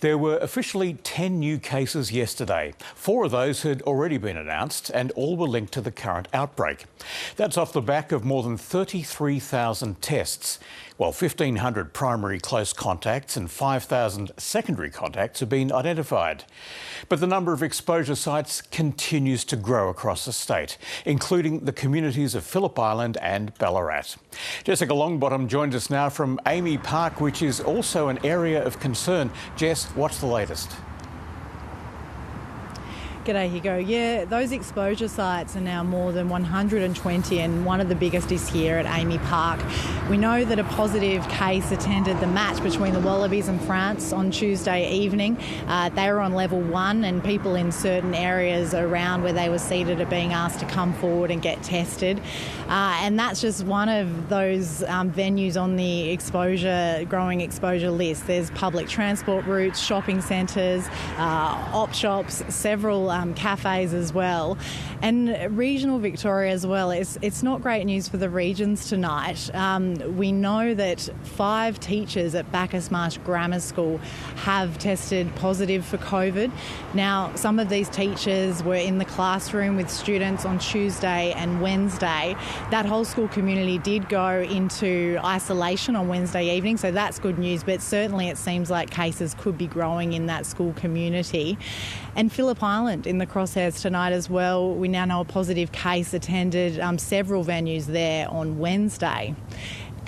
There were officially 10 new cases yesterday. 4 of those had already been announced and all were linked to the current outbreak. That's off the back of more than 33,000 tests, while 1,500 primary close contacts and 5,000 secondary contacts have been identified. But the number of exposure sites continues to grow across the state, including the communities of Phillip Island and Ballarat. Jessica Longbottom joins us now from Amy Park, which is also an area of concern. Jess, what's the latest? G'day, Hugo. Yeah, those exposure sites are now more than 120 and one of the biggest is here at Amy Park. We know that a positive case attended the match between the Wallabies and France on Tuesday evening. They were on level 1 and people in certain areas around where they were seated are being asked to come forward and get tested. And that's just one of those venues on the growing exposure list. There's public transport routes, shopping centres, op shops, several cafes as well. And regional Victoria as well, it's not great news for the regions tonight. We know that 5 teachers at Bacchus Marsh Grammar School have tested positive for COVID. Now, some of these teachers were in the classroom with students on Tuesday and Wednesday. That whole school community did go into isolation on Wednesday evening, so that's good news, but certainly it seems like cases could be growing in that school community. And Phillip Island in the crosshairs tonight as well. We now know a positive case attended several venues there on Wednesday.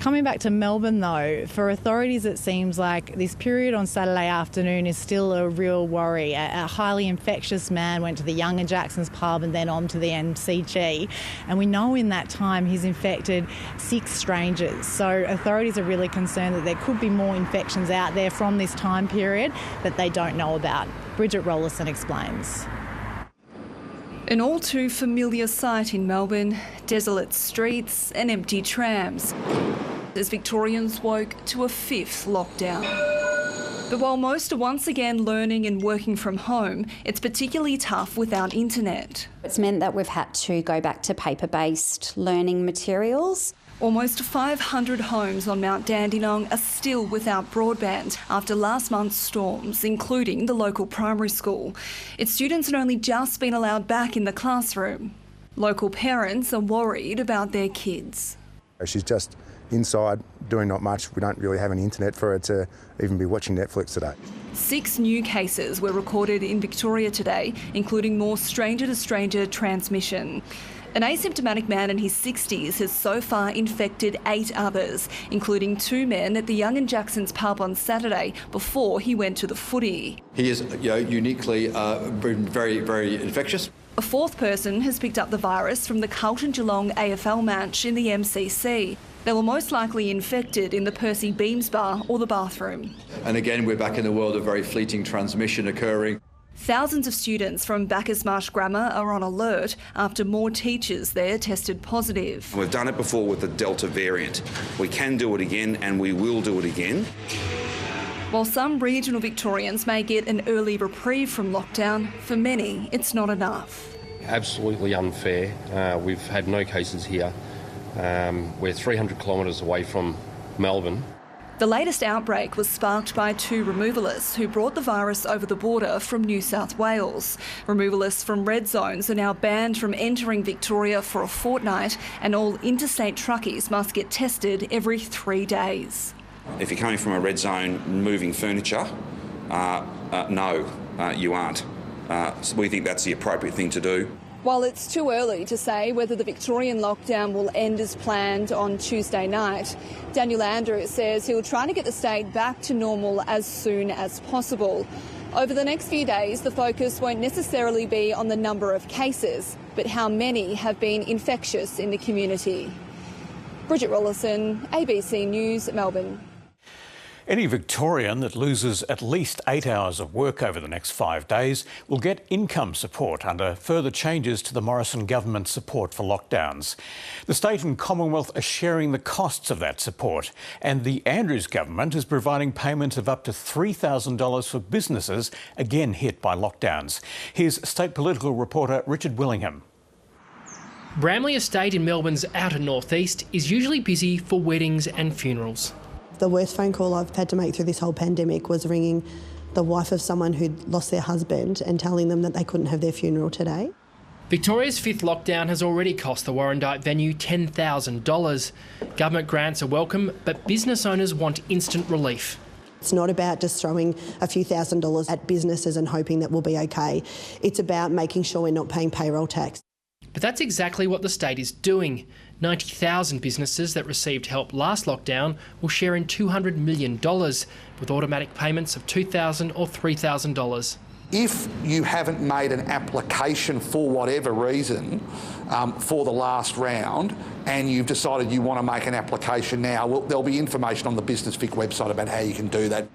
Coming back to Melbourne though, for authorities it seems like this period on Saturday afternoon is still a real worry. A highly infectious man went to the Young and Jackson's pub and then on to the MCG, and we know in that time he's infected 6 strangers. So authorities are really concerned that there could be more infections out there from this time period that they don't know about. Bridget Rollison explains. An all too familiar sight in Melbourne, desolate streets and empty trams, as Victorians woke to a 5th lockdown. But while most are once again learning and working from home, it's particularly tough without internet. It's meant that we've had to go back to paper-based learning materials. Almost 500 homes on Mount Dandenong are still without broadband after last month's storms, including the local primary school. Its students had only just been allowed back in the classroom. Local parents are worried about their kids. She's just inside doing not much. We don't really have any internet for her to even be watching Netflix today. 6 new cases were recorded in Victoria today, including more stranger-to-stranger transmission. An asymptomatic man in his 60s has so far infected 8 others, including 2 men at the Young and Jackson's pub on Saturday before he went to the footy. He is uniquely very, very infectious. A 4th person has picked up the virus from the Carlton-Geelong AFL match in the MCC. They were most likely infected in the Percy Beams bar or the bathroom. And again, we're back in the world of very fleeting transmission occurring. Thousands of students from Bacchus Marsh Grammar are on alert after more teachers there tested positive. We've done it before with the Delta variant. We can do it again and we will do it again. While some regional Victorians may get an early reprieve from lockdown, for many it's not enough. Absolutely unfair. We've had no cases here. We're 300 kilometres away from Melbourne. The latest outbreak was sparked by 2 removalists who brought the virus over the border from New South Wales. Removalists from red zones are now banned from entering Victoria for a fortnight, and all interstate truckies must get tested every 3 days. If you're coming from a red zone moving furniture, no, you aren't. So we think that's the appropriate thing to do. While it's too early to say whether the Victorian lockdown will end as planned on Tuesday night, Daniel Andrews says he'll try to get the state back to normal as soon as possible. Over the next few days, the focus won't necessarily be on the number of cases, but how many have been infectious in the community. Bridget Rollison, ABC News, Melbourne. Any Victorian that loses at least 8 hours of work over the next 5 days will get income support under further changes to the Morrison government support for lockdowns. The state and Commonwealth are sharing the costs of that support, and the Andrews government is providing payments of up to $3,000 for businesses again hit by lockdowns. Here's state political reporter Richard Willingham. Bramley Estate in Melbourne's outer northeast is usually busy for weddings and funerals. The worst phone call I've had to make through this whole pandemic was ringing the wife of someone who'd lost their husband and telling them that they couldn't have their funeral today. Victoria's fifth lockdown has already cost the Warrandyte venue $10,000. Government grants are welcome, but business owners want instant relief. It's not about just throwing a few $1,000s at businesses and hoping that we'll be okay. It's about making sure we're not paying payroll tax. But that's exactly what the state is doing. 90,000 businesses that received help last lockdown will share in $200 million with automatic payments of $2,000 or $3,000. If you haven't made an application for whatever reason for the last round and you've decided you want to make an application now, well, there'll be information on the Business Vic website about how you can do that.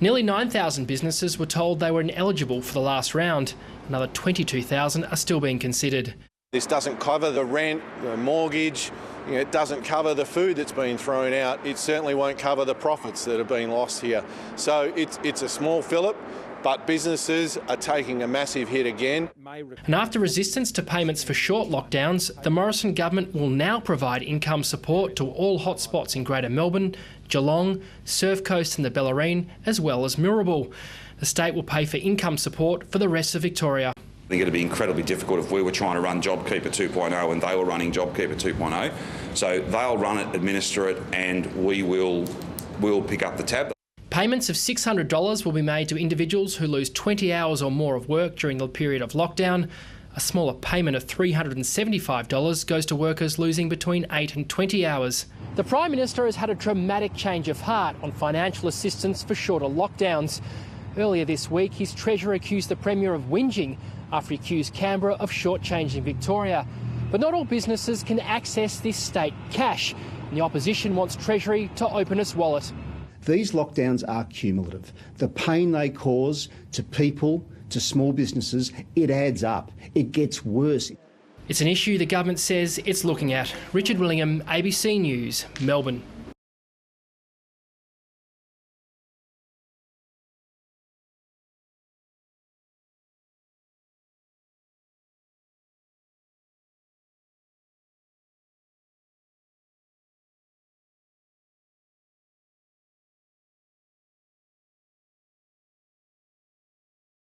Nearly 9,000 businesses were told they were ineligible for the last round. Another 22,000 are still being considered. This doesn't cover the rent, the mortgage, it doesn't cover the food that's been thrown out. It certainly won't cover the profits that have been lost here. So it's a small fillip, but businesses are taking a massive hit again. And after resistance to payments for short lockdowns, the Morrison government will now provide income support to all hotspots in Greater Melbourne, Geelong, Surf Coast and the Bellarine, as well as Mirrabul. The state will pay for income support for the rest of Victoria. I think it'd be incredibly difficult if we were trying to run JobKeeper 2.0 and they were running JobKeeper 2.0. So they'll run it, administer it, and we'll pick up the tab. Payments of $600 will be made to individuals who lose 20 hours or more of work during the period of lockdown. A smaller payment of $375 goes to workers losing between 8 and 20 hours. The Prime Minister has had a dramatic change of heart on financial assistance for shorter lockdowns. Earlier this week, his Treasurer accused the Premier of whinging after he accused Canberra of shortchanging Victoria. But not all businesses can access this state cash, and the opposition wants Treasury to open its wallet. These lockdowns are cumulative. The pain they cause to people, to small businesses, it adds up. It gets worse. It's an issue the government says it's looking at. Richard Willingham, ABC News, Melbourne.